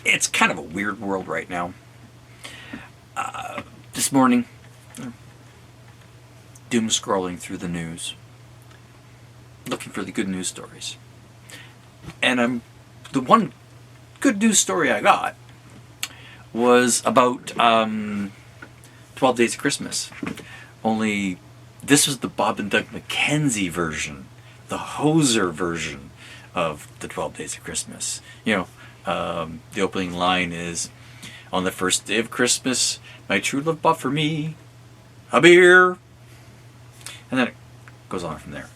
it's kind of a weird world right now. This morning, doom scrolling through the news, looking for the good news stories. And the one good news story I got was about 12 Days of Christmas. Only this was the Bob and Doug McKenzie version, the Hoser version of the 12 Days of Christmas. The opening line is, "On the first day of Christmas, my true love bought for me a beer." And then it goes on from there.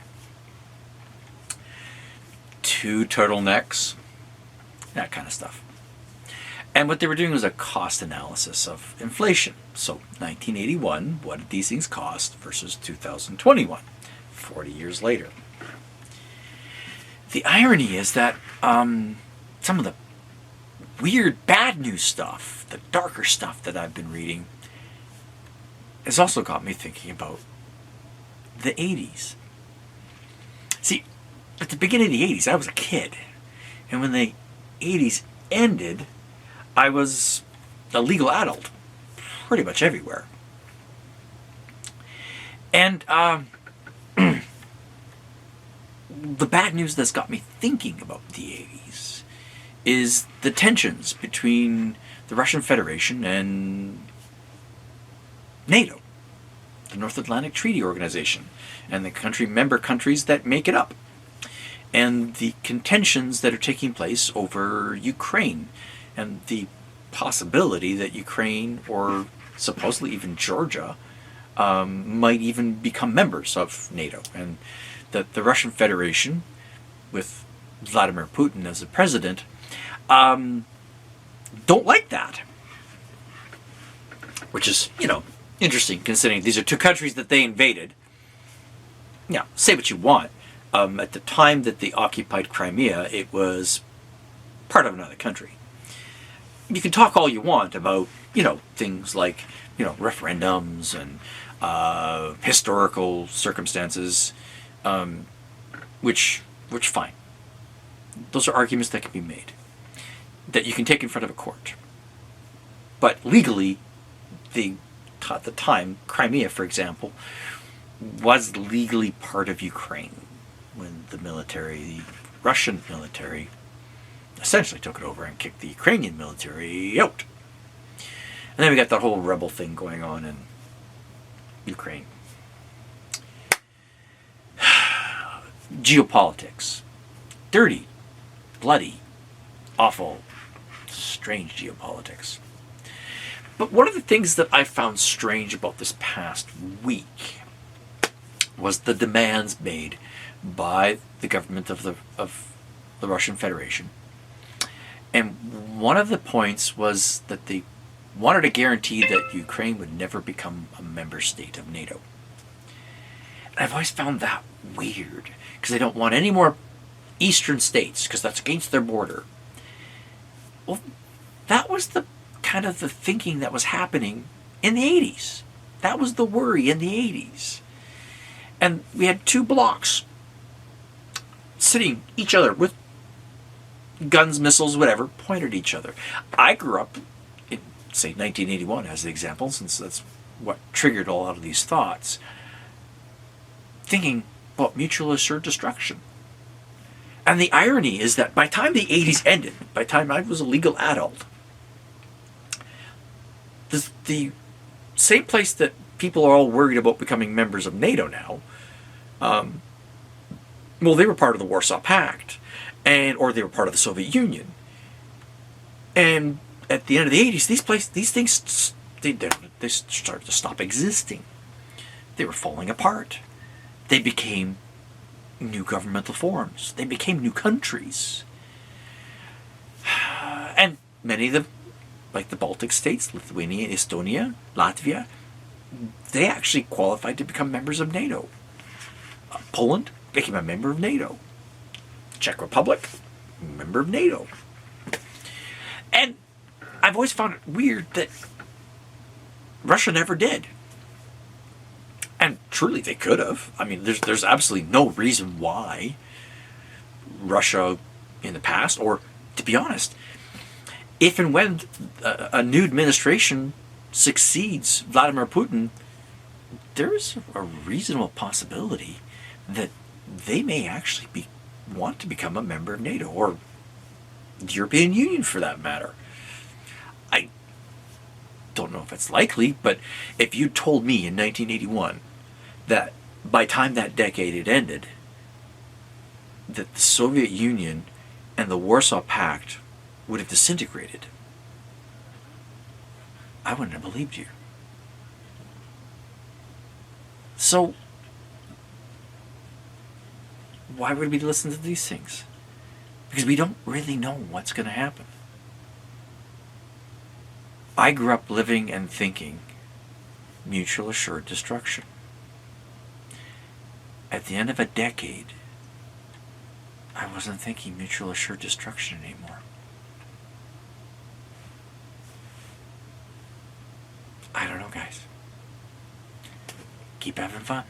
2 turtlenecks, that kind of stuff. And what they were doing was a cost analysis of inflation. So 1981, what did these things cost versus 2021, 40 years later. The irony is that some of the weird bad news stuff, the darker stuff that I've been reading, has also got me thinking about the 80s. See, at the beginning of the 80s, I was a kid. And when the 80s ended, I was a legal adult pretty much everywhere. And the bad news that's got me thinking about the 80s is the tensions between the Russian Federation and Nato, the North Atlantic Treaty Organization, and the member countries that make it up, and the contentions that are taking place over Ukraine, and the possibility that Ukraine, or supposedly even Georgia, might even become members of NATO, and that the Russian Federation, with Vladimir Putin as the president, don't like that. Which is, interesting, considering these are 2 countries that they invaded. Now, say what you want. At the time that they occupied Crimea, it was part of another country. You can talk all you want about, things like, referendums and historical circumstances, which fine. Those are arguments that can be made, that you can take in front of a court. But legally, at the time, Crimea, for example, was legally part of Ukraine when the Russian military, essentially took it over and kicked the Ukrainian military out. And then we got that whole rebel thing going on in Ukraine. Geopolitics. Dirty, bloody, awful, strange geopolitics. But one of the things that I found strange about this past week was the demands made by the government of the Russian Federation. And one of the points was that they wanted a guarantee that Ukraine would never become a member state of NATO. And I've always found that weird, because they don't want any more eastern states, because that's against their border. Well, that was the kind of the thinking that was happening in the 80s. That was the worry in the 80s. And we had 2 blocks sitting each other with guns, missiles, whatever, pointed at each other. I grew up in, say, 1981 as the example, since that's what triggered a lot of these thoughts, thinking about mutual assured destruction. And the irony is that by the time the 80s ended, by the time I was a legal adult, the same place that people are all worried about becoming members of NATO now, well, they were part of the Warsaw Pact, or they were part of the Soviet Union. And at the end of the 80s, these things, they started to stop existing. They were falling apart. They became new governmental forms. They became new countries. And many of them, like the Baltic states, Lithuania, Estonia, Latvia, they actually qualified to become members of NATO. Poland became a member of NATO. Czech Republic, member of NATO. And I've always found it weird that Russia never did. And truly, they could have. I mean, there's absolutely no reason why Russia in the past, or to be honest, if and when a new administration succeeds Vladimir Putin, there's a reasonable possibility that they may actually want to become a member of NATO, or the European Union for that matter. I don't know if it's likely, but if you told me in 1981 that by the time that decade had ended, that the Soviet Union and the Warsaw Pact would have disintegrated, I wouldn't have believed you. So, why would we listen to these things? Because we don't really know what's going to happen. I grew up living and thinking mutual assured destruction. At the end of a decade, I wasn't thinking mutual assured destruction anymore. I don't know, guys. Keep having fun.